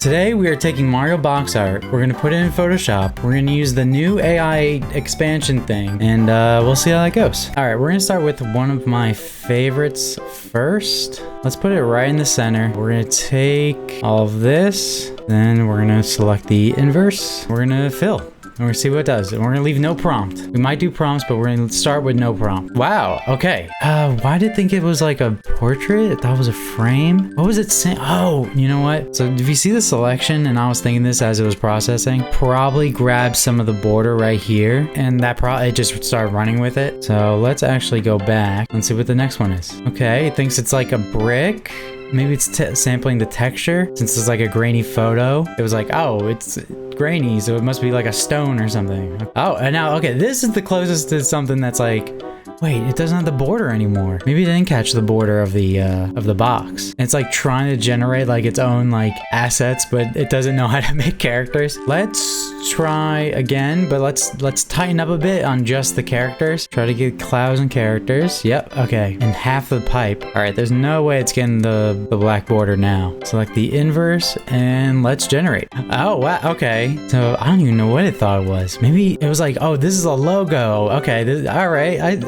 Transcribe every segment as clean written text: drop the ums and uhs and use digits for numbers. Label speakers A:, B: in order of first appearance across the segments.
A: Today we are taking Mario box art, we're going to put it in Photoshop, we're going to use the new AI expansion thing, and we'll see how that goes. Alright, we're going to start with one of my favorites first. Let's put it right in the center. We're going to take all of this, then we're going to select the inverse, we're going to fill. And we're gonna see what it does. And we're gonna leave no prompt. We might do prompts, but we're gonna start with no prompt. Wow, okay. Why did I think it was like a portrait? I thought it was a frame. What was it saying? Oh, you know what? So if you see the selection, and I was thinking this as it was processing, probably grab some of the border right here, and that probably just started running with it. So let's actually go back and see what the next one is. Okay, it thinks it's like a brick. Maybe it's sampling the texture. Since it's like a grainy photo, it was like, oh, it's grainy, so it must be like a stone or something. Oh, and now, okay, this is the closest to something that's like, wait, it doesn't have the border anymore. Maybe it didn't catch the border of the box. And it's like trying to generate like its own like assets, but it doesn't know how to make characters. Let's try again, but let's tighten up a bit on just the characters. Try to get clouds and characters. Yep, okay. And half the pipe. All right, there's no way it's getting the black border now. Select the inverse and let's generate. Oh, wow, okay. So I don't even know what it thought it was. Maybe it was like, oh, this is a logo. Okay, all right,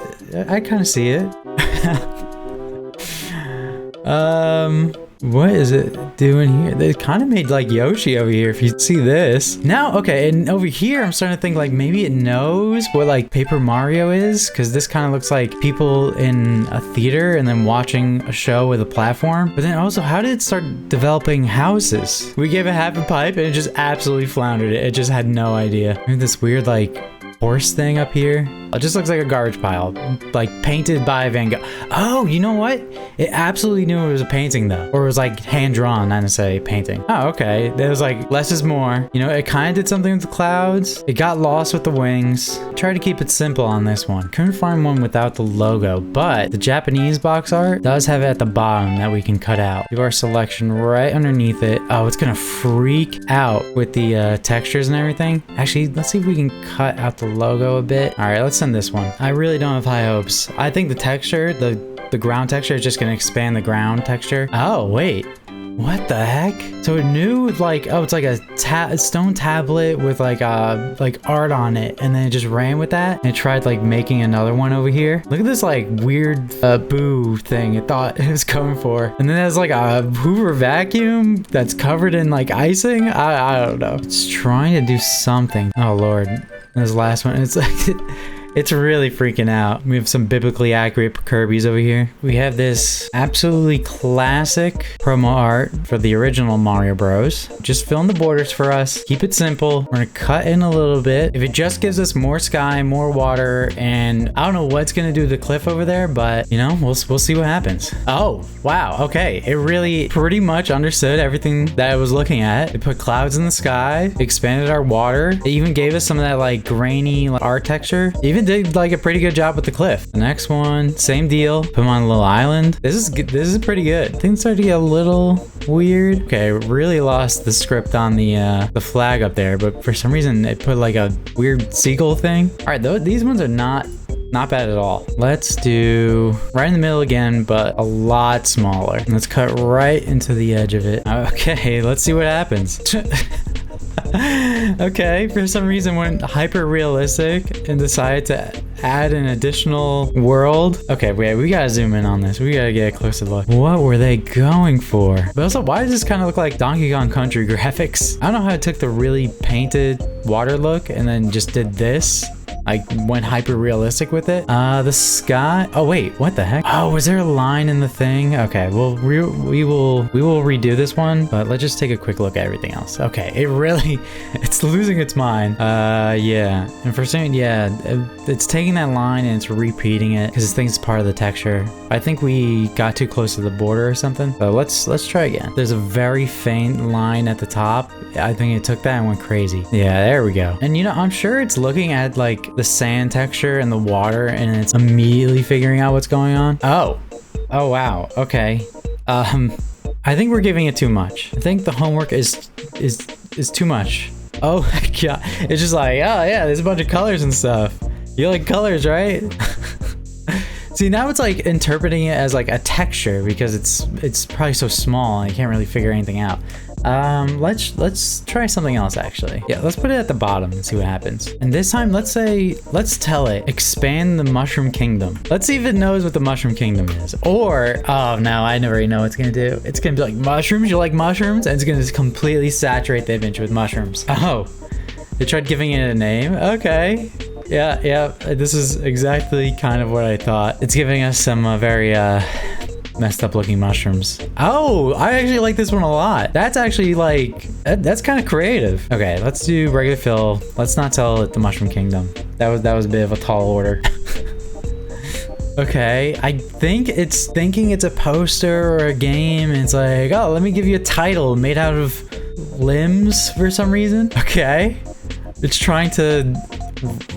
A: I kind of see it. What is it doing here? They kind of made like Yoshi over here, if you see this. Now, okay, and over here, I'm starting to think like maybe it knows what like Paper Mario is, because this kind of looks like people in a theater and then watching a show with a platform. But then also, how did it start developing houses? We gave it half a pipe and it just absolutely floundered it. It just had no idea. Maybe this weird like horse thing up here. It just looks like a garbage pile, like painted by Van Gogh. Oh, you know what? It absolutely knew it was a painting though, or it was like hand drawn, not necessarily painting. Oh, okay. It was like less is more. You know, it kind of did something with the clouds. It got lost with the wings. Tried to keep it simple on this one. Couldn't find one without the logo, but the Japanese box art does have it at the bottom that we can cut out. Leave our selection right underneath it. Oh, it's gonna freak out with the textures and everything. Actually, let's see if we can cut out the logo a bit. All right, let's send this one. I really don't have high hopes. I think the texture, the ground texture is just gonna expand the ground texture. Oh, wait. What the heck? So it knew like, oh, it's like a stone tablet with like art on it, and then it just ran with that and it tried like making another one over here. Look at this like weird boo thing it thought it was going for. And then there's like a Hoover vacuum that's covered in like icing. I don't know. It's trying to do something. Oh Lord. This last one, it's like it's really freaking out. We have some biblically accurate Kirby's over here. We have this absolutely classic promo art for the original Mario Bros. Just fill in the borders for us. Keep it simple. We're gonna cut in a little bit. If it just gives us more sky, more water, and I don't know what's gonna do to the cliff over there, but you know, we'll see what happens. Oh, wow, okay. It really pretty much understood everything that I was looking at. It put clouds in the sky, expanded our water. It even gave us some of that like grainy like, art texture. Even did like a pretty good job with the cliff. The next one, same deal. Put them on a little island. This is pretty good. Things started to get a little weird. Okay, really lost the script on the flag up there, but for some reason it put like a weird seagull thing. All right, these ones are not bad at all. Let's do right in the middle again, but a lot smaller. Let's cut right into the edge of it. Okay, let's see what happens. Okay, for some reason went hyper realistic and decided to add an additional world. Okay, wait, we gotta zoom in on this. We gotta get a closer look. What were they going for? But also, why does this kind of look like Donkey Kong Country graphics? I don't know how it took the really painted water look and then just did this. Like went hyper realistic with it. The sky. Oh wait, what the heck? Oh, was there a line in the thing? Okay, well we will redo this one, but let's just take a quick look at everything else. Okay, it's losing its mind. Yeah, and for saying it's taking that line and it's repeating it because it thinks it's part of the texture. I think we got too close to the border or something. So let's try again. There's a very faint line at the top. I think it took that and went crazy. Yeah, there we go. And you know, I'm sure it's looking at like the sand texture and the water and it's immediately figuring out what's going on. Oh wow, okay. I think we're giving it too much. I think the homework is too much. Oh my god, it's just like, oh yeah, there's a bunch of colors and stuff. You like colors, right? See, now it's like interpreting it as like a texture because it's probably so small and you can't really figure anything out. Let's try something else actually. Yeah, let's put it at the bottom and see what happens. And this time, let's tell it, expand the Mushroom Kingdom. Let's see if it knows what the Mushroom Kingdom is. Or, oh no, I already know what it's gonna do. It's gonna be like, mushrooms, you like mushrooms? And it's gonna just completely saturate the image with mushrooms. Oh, they tried giving it a name? Okay. Yeah, this is exactly kind of what I thought. It's giving us some very, messed up looking mushrooms. Oh, I actually like this one a lot. That's actually like, that's kind of creative. Okay, let's do regular fill. Let's not tell it the Mushroom Kingdom. That was a bit of a tall order. Okay, I think it's thinking it's a poster or a game, and it's like, oh, let me give you a title made out of limbs for some reason. Okay, it's trying to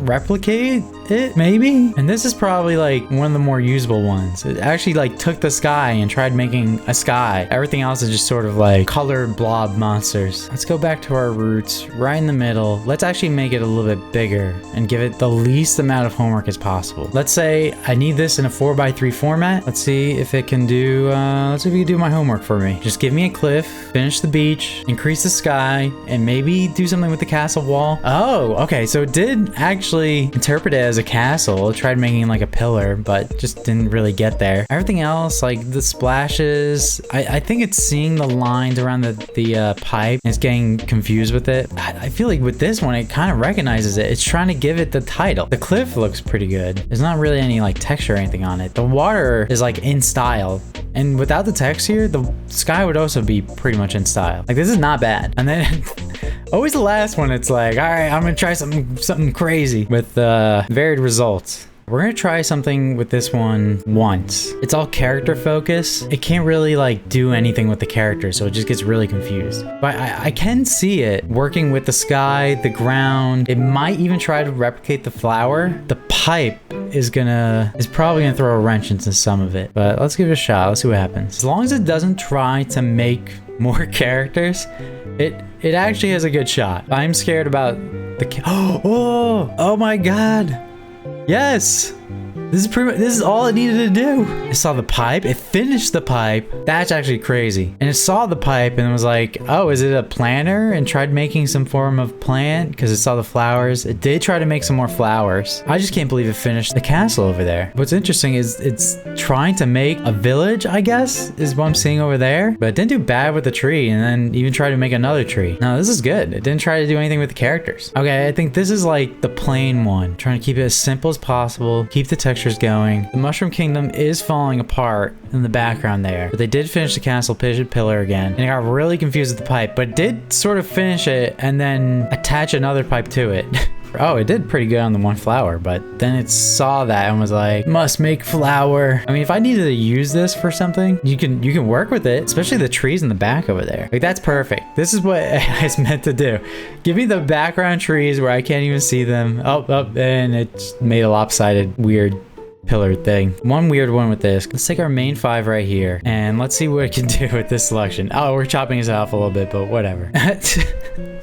A: replicate it, maybe? And this is probably like one of the more usable ones. It actually like took the sky and tried making a sky. Everything else is just sort of like colored blob monsters. Let's go back to our roots right in the middle. Let's actually make it a little bit bigger and give it the least amount of homework as possible. Let's say I need this in a 4x3 format. Let's see if it can do, let's see if it can do my homework for me. Just give me a cliff, finish the beach, increase the sky, and maybe do something with the castle wall. Oh, okay, so it did actually interpret it as a castle. It tried making like a pillar, but just didn't really get there. Everything else, like the splashes, I think it's seeing the lines around the pipe and it's getting confused with it. I feel like with this one, it kind of recognizes it. It's trying to give it the title. The cliff looks pretty good. There's not really any like texture or anything on it. The water is like in style. And without the texture, the sky would also be pretty much in style. Like this is not bad. And then always the last one, it's like, all right, I'm gonna try something crazy with varied results. We're gonna try something with this one once. It's all character focus. It can't really like do anything with the character, so it just gets really confused. But I can see it working with the sky, the ground. It might even try to replicate the flower. The pipe is probably gonna throw a wrench into some of it. But let's give it a shot. Let's see what happens. As long as it doesn't try to make more characters, it actually has a good shot. I'm scared about the oh my god. Yes! This is all it needed to do. It saw the pipe, it finished the pipe. That's actually crazy. And it saw the pipe and it was like, oh, is it a planter? And tried making some form of plant because it saw the flowers. It did try to make some more flowers. I just can't believe it finished the castle over there. What's interesting is it's trying to make a village, I guess, is what I'm seeing over there. But it didn't do bad with the tree and then even tried to make another tree. No, this is good. It didn't try to do anything with the characters. Okay, I think this is like the plain one. Trying to keep it as simple as possible. Keep the textures going. The Mushroom Kingdom is falling apart in the background there, but they did finish the castle pillar again, and I got really confused with the pipe, but did sort of finish it and then attach another pipe to it. Oh, it did pretty good on the one flower, but then it saw that and was like, must make flower. I mean, if I needed to use this for something, you can work with it, especially the trees in the back over there. Like, that's perfect. This is what it's meant to do. Give me the background trees where I can't even see them. Oh, and it's made a lopsided, weird pillar thing. One weird one with this. Let's take our main 5 right here and let's see what it can do with this selection. Oh, we're chopping this off a little bit, but whatever.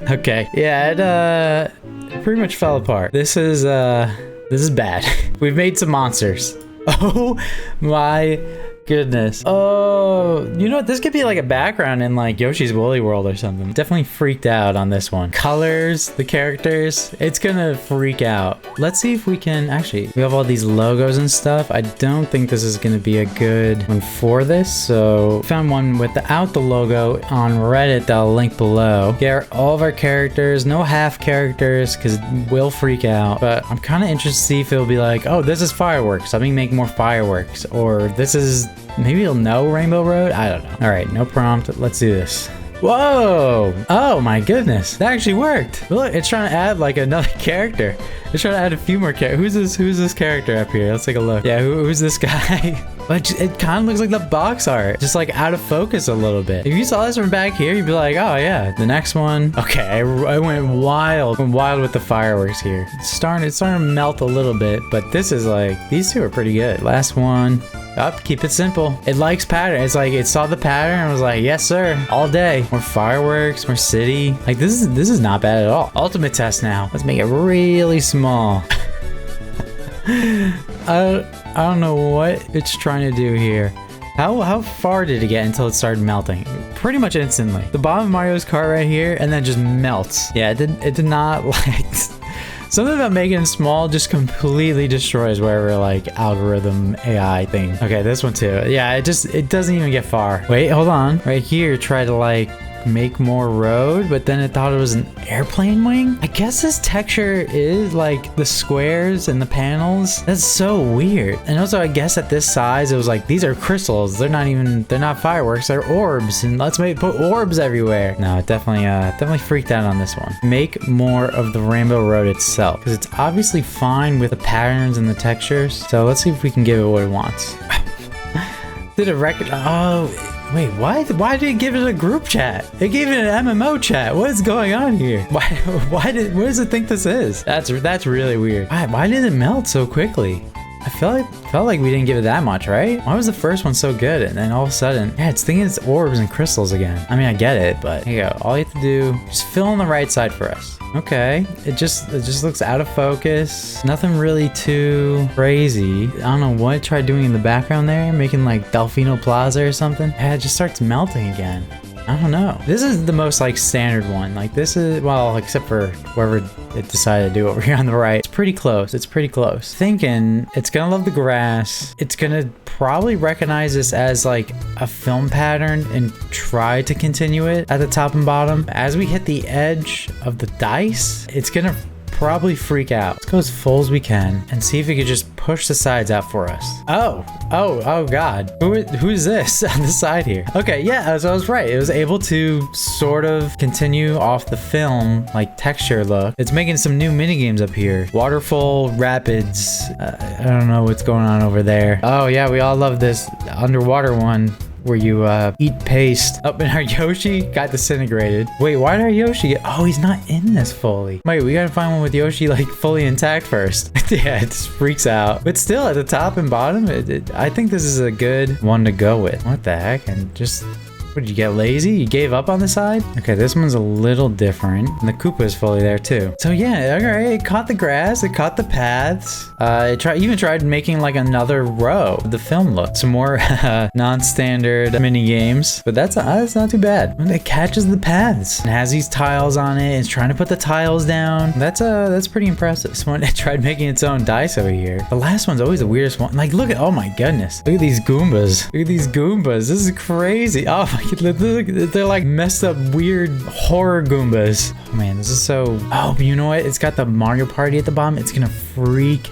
A: Okay. Yeah, it pretty much fell apart. This is bad. We've made some monsters. Oh my goodness. Oh, you know what? This could be like a background in like Yoshi's Woolly World or something. Definitely freaked out on this one. Colors, the characters, it's gonna freak out. Let's see if we can actually, we have all these logos and stuff. I don't think this is gonna be a good one for this. So found one without the logo on Reddit that I'll link below. Get all of our characters, no half characters because it will freak out. But I'm kind of interested to see if it'll be like, oh, this is fireworks. Let me make more fireworks. Or this is, maybe it'll know Rainbow Road? I don't know. All right, no prompt. Let's do this. Whoa! Oh my goodness, that actually worked. Look, it's trying to add like another character. It's trying to add a few more characters. Who's this character up here? Let's take a look. Yeah, who's this guy? But it kind of looks like the box art, just like out of focus a little bit. If you saw this from back here, you'd be like, oh yeah, the next one. Okay, I went wild with the fireworks here. It's starting to melt a little bit, but this is like, these two are pretty good. Last one. Up, keep it simple. It likes pattern. It's like it saw the pattern and was like, yes sir, all day. More fireworks, more city. Like this is not bad at all. Ultimate test now. Let's make it really small. I don't know what it's trying to do here. How far did it get until it started melting? pretty much instantly. The bottom of Mario's cart right here, and then just melts. Yeah, it did not like... Something about making it small just completely destroys whatever like algorithm AI thing. Okay, this one too. Yeah, it doesn't even get far. Wait, hold on. Right here, try to like make more road, but then it thought it was an airplane wing. I guess this texture is like the squares and the panels. That's so weird. And also I guess at this size it was like, these are crystals, they're not fireworks, they're orbs, and let's put orbs everywhere. No, it definitely freaked out on this one. Make more of the rainbow road itself, because it's obviously fine with the patterns and the textures. So let's see if we can give it what it wants. Did it record? Oh, wait, why did it give it a group chat? It gave it an MMO chat. What is going on here? What does it think this is? That's really weird. Why did it melt so quickly? I felt like we didn't give it that much, right? Why was the first one so good? And then all of a sudden, yeah, it's thinking it's orbs and crystals again. I mean, I get it, but here you go. All you have to do, just fill in the right side for us. Okay, it just looks out of focus. Nothing really too crazy. I don't know what it tried doing in the background there, making like Delfino Plaza or something. Yeah, it just starts melting again. I don't know. This is the most like standard one. Like this is, well, except for whoever it decided to do over here on the right. It's pretty close. It's pretty close. Thinking it's gonna love the grass. It's gonna probably recognize this as like a film pattern and try to continue it at the top and bottom. As we hit the edge of the dice, it's gonna probably freak out. Let's go as full as we can and see if we could just push the sides out for us. Oh god. Who's this on the side here? Okay, yeah, so I was right. It was able to sort of continue off the film like texture look. It's making some new mini games up here. Waterfall Rapids. I don't know what's going on over there. Oh yeah, we all love this underwater one where you eat paste. Oh, and our Yoshi got disintegrated. Wait, why did our Yoshi get... Oh, he's not in this fully. Wait, we gotta find one with Yoshi like fully intact first. Yeah, it just freaks out. But still, at the top and bottom, I think this is a good one to go with. What the heck? And just... What, did you get lazy? You gave up on the side? Okay, this one's a little different. And the Koopa is fully there too. So yeah, alright, it caught the grass, it caught the paths. It even tried making like another row of the film look. Some more non-standard mini games. But that's not too bad. It catches the paths. It has these tiles on it. It's trying to put the tiles down. That's pretty impressive. This one, it tried making its own dice over here. The last one's always the weirdest one. Like, look at, oh my goodness. Look at these Goombas. Look at these Goombas. This is crazy. Oh my, they're like messed up weird horror Goombas. Oh man, this is so... Oh, but you know what? It's got the Mario Party at the bottom. It's gonna freak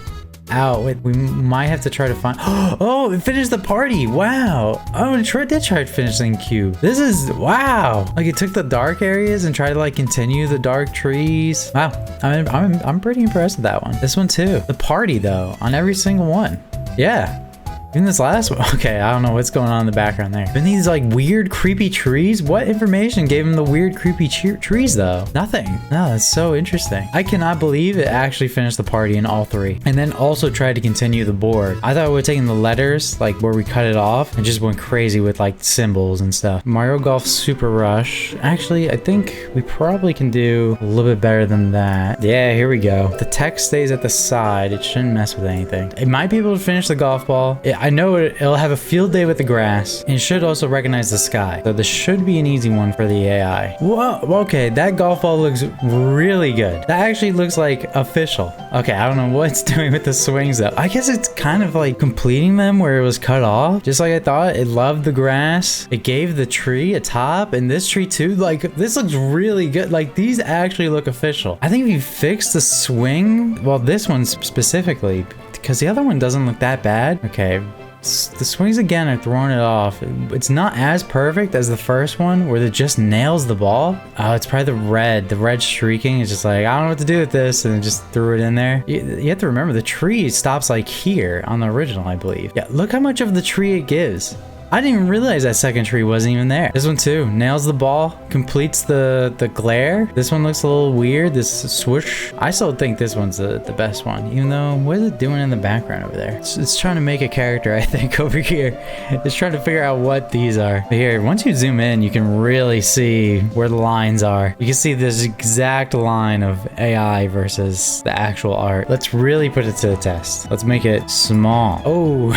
A: out. We might have to try to find... Oh, it finished the party. Wow. Oh, and it did try finishing Cube. This is... Wow. Like it took the dark areas and tried to like continue the dark trees. Wow. I'm pretty impressed with that one. This one too. The party though, on every single one. Yeah. In this last one, okay, I don't know what's going on in the background there. And these like weird creepy trees, what information gave him the weird creepy trees though? Nothing. No, that's so interesting. I cannot believe it actually finished the party in all three. And then also tried to continue the board. I thought we were taking the letters, like where we cut it off, and just went crazy with like symbols and stuff. Mario Golf Super Rush. Actually, I think we probably can do a little bit better than that. Yeah, here we go. The text stays at the side. It shouldn't mess with anything. It might be able to finish the golf ball. I know it'll have a field day with the grass, and it should also recognize the sky. So this should be an easy one for the AI. Whoa, okay, that golf ball looks really good. That actually looks like official. Okay, I don't know what it's doing with the swings though. I guess it's kind of like completing them where it was cut off. Just like I thought, it loved the grass. It gave the tree a top, and this tree too. Like, this looks really good. Like, these actually look official. I think if you fix the swing, well, this one specifically, because the other one doesn't look that bad. Okay. The swings again are throwing it off. It's not as perfect as the first one where it just nails the ball. Oh, it's probably the red streaking is just like, I don't know what to do with this, and it just threw it in there. You have to remember the tree stops like here on the original, I believe. Yeah, look how much of the tree it gives. I didn't even realize that second tree wasn't even there. This one too, nails the ball, completes the glare. This one looks a little weird, this swoosh. I still think this one's the best one, even though, what is it doing in the background over there? It's trying to make a character, I think, over here. It's trying to figure out what these are. But here, once you zoom in, you can really see where the lines are. You can see this exact line of AI versus the actual art. Let's really put it to the test. Let's make it small. Oh.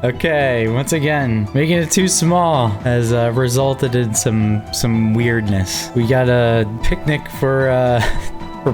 A: Okay, once again, making it too small has resulted in some weirdness. We got a picnic for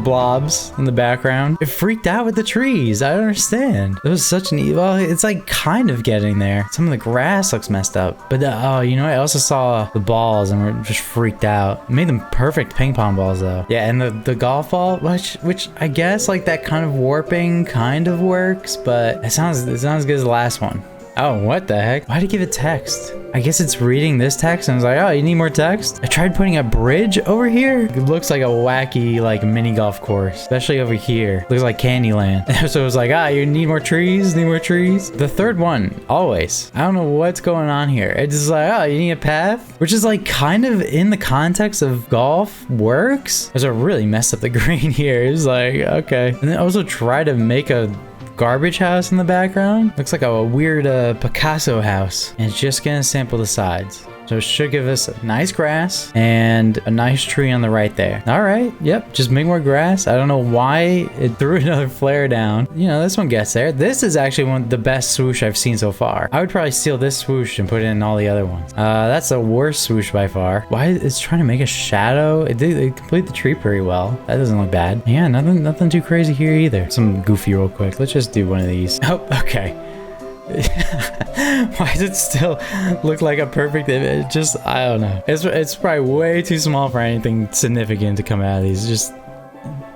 A: blobs in the background. It freaked out with the trees. I don't understand. It was such an well, it's like kind of getting there. Some of the grass looks messed up. But oh, you know, I also saw the balls and we're just freaked out. It made them perfect ping pong balls though. Yeah, and the golf ball, which I guess like that kind of warping kind of works, but it sounds good as the last one. Oh, what the heck? Why'd it give it text? I guess it's reading this text and it's like, oh, you need more text? I tried putting a bridge over here. It looks like a wacky, like, mini golf course, especially over here. Looks like Candyland. So it was like, you need more trees? Need more trees? The third one, always. I don't know what's going on here. It's just like, you need a path? Which is like kind of in the context of golf works. There's a really messed up the green here. It's like, okay. And then also try to make a garbage house in the background. Looks like a weird Picasso house. And it's just gonna sample the sides. So it should give us nice grass and a nice tree on the right there. All right, yep, just make more grass. I don't know why it threw another flare down. You know, this one gets there. This is actually one of the best swoosh I've seen so far. I would probably steal this swoosh and put it in all the other ones. That's the worst swoosh by far. Why it's trying to make a shadow? It complete the tree pretty well. That doesn't look bad. Yeah, nothing too crazy here either. Some goofy real quick. Let's just do one of these. Oh, okay. Why does it still look like a perfect image? Just, I don't know. It's probably way too small for anything significant to come out of these. Just,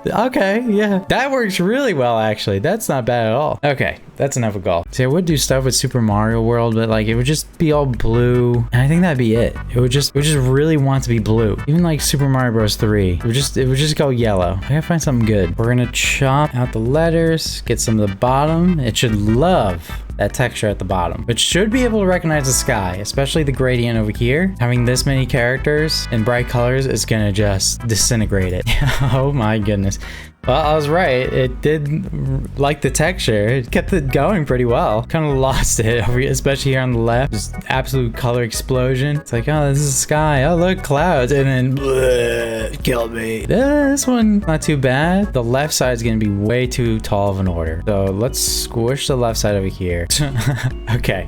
A: okay, yeah. That works really well, actually. That's not bad at all. Okay, that's enough of golf. See, I would do stuff with Super Mario World, but like, it would just be all blue. And I think that'd be it. It would just really want to be blue. Even like Super Mario Bros. 3. It would just go yellow. I gotta find something good. We're gonna chop out the letters, get some of the bottom. It should love that texture at the bottom, but should be able to recognize the sky, especially the gradient over here. Having this many characters in bright colors is gonna just disintegrate it. Oh my goodness. Well, I was right. It did like the texture. It kept it going pretty well. Kind of lost it, especially here on the left. Just absolute color explosion. It's like, oh, this is sky. Oh, look, clouds. And then, bleh, killed me. This one, not too bad. The left side is going to be way too tall of an order. So let's squish the left side over here. Okay.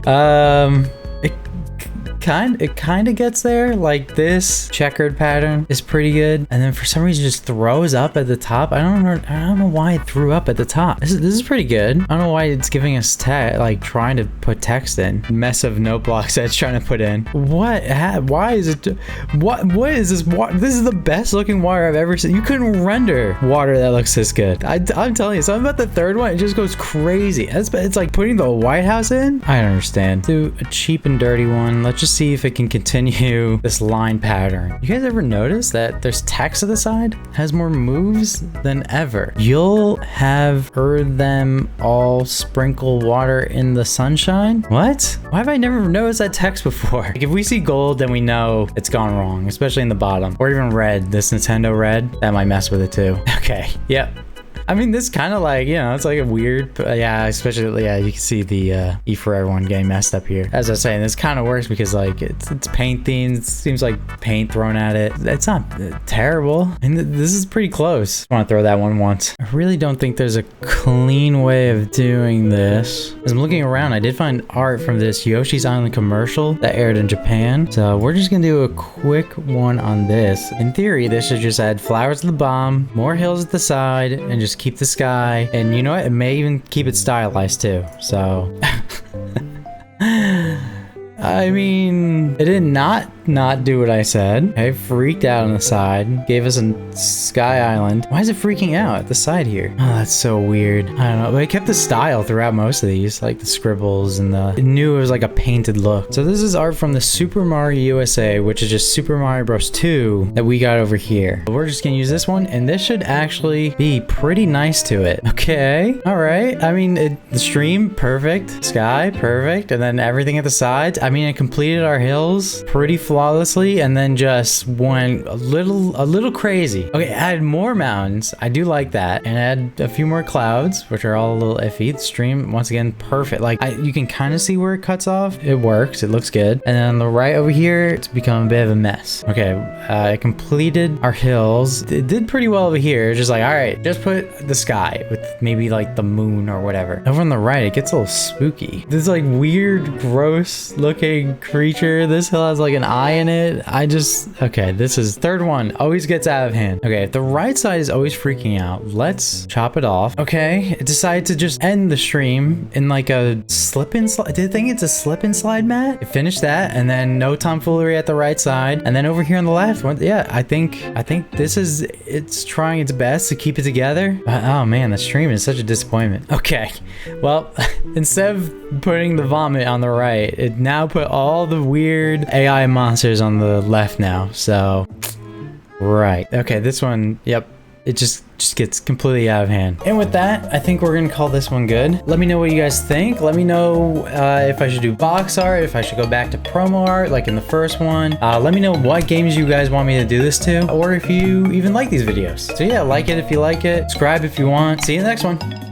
A: It kind of gets there. Like this checkered pattern is pretty good, and then for some reason it just throws up at the top. I don't know why it threw up at the top. This is pretty good. I don't know why it's giving us like trying to put text in. Mess of note blocks that it's trying to put in. What? Why is it? What is this? This is the best looking water I've ever seen. You couldn't render water that looks this good. I'm telling you, something about the third one, it just goes crazy. It's like putting the White House in. I don't understand. Do a cheap and dirty one. Let's just see if it can continue this line pattern. You guys ever notice that there's text at the side? Has more moves than ever. You'll have heard them all sprinkle water in the sunshine. What? Why have I never noticed that text before? Like, if we see gold, then we know it's gone wrong, especially in the bottom. Or even red, this Nintendo red. That might mess with it too. Okay, yep. I mean, this kind of like, you know, it's like a weird, yeah, especially, yeah, you can see the E for Everyone getting messed up here. As I was saying, this kind of works because like it's paint themed. It seems like paint thrown at it. It's not terrible. And this is pretty close. I want to throw that one once. I really don't think there's a clean way of doing this. As I'm looking around, I did find art from this Yoshi's Island commercial that aired in Japan. So we're just gonna do a quick one on this. In theory, this should just add flowers at the bottom, more hills at the side, and just keep the sky. And you know what? It may even keep it stylized too. So I mean, it did not do what I said. I freaked out on the side. Gave us a sky island. Why is it freaking out at the side here? Oh, that's so weird. I don't know, but it kept the style throughout most of these, like the scribbles and it knew it was like a painted look. So this is art from the Super Mario USA, which is just Super Mario Bros. 2 that we got over here. But we're just gonna use this one, and this should actually be pretty nice to it. Okay, all right. I mean, the stream, perfect. Sky, perfect. And then everything at the sides. I mean, it completed our hills pretty flawlessly and then just went a little crazy. Okay, added more mountains. I do like that. And add a few more clouds, which are all a little iffy. The stream, once again, perfect. Like, you can kind of see where it cuts off. It works. It looks good. And then on the right over here, it's become a bit of a mess. Okay, I completed our hills. It did pretty well over here. Just like, all right, just put the sky with maybe like the moon or whatever. Over on the right, it gets a little spooky. This like weird, gross looking creature. This hill has like an eye in it. Okay, this is third one. Always gets out of hand. Okay, if the right side is always freaking out, let's chop it off. Okay, it decided to just end the stream in like a slip and slide. Did it think it's a slip and slide mat? It finished that, and then no tomfoolery at the right side. And then over here on the left, yeah, I think this is, it's trying its best to keep it together. Oh man, the stream is such a disappointment. Okay, well, instead of putting the vomit on the right, it now put all the weird AI monsters on the left now. So, right. Okay, this one, yep. It just gets completely out of hand. And with that, I think we're gonna call this one good. Let me know what you guys think. Let me know if I should do box art, if I should go back to promo art like in the first one. Let me know what games you guys want me to do this to, or if you even like these videos. So yeah, like it if you like it, subscribe if you want. See you in the next one.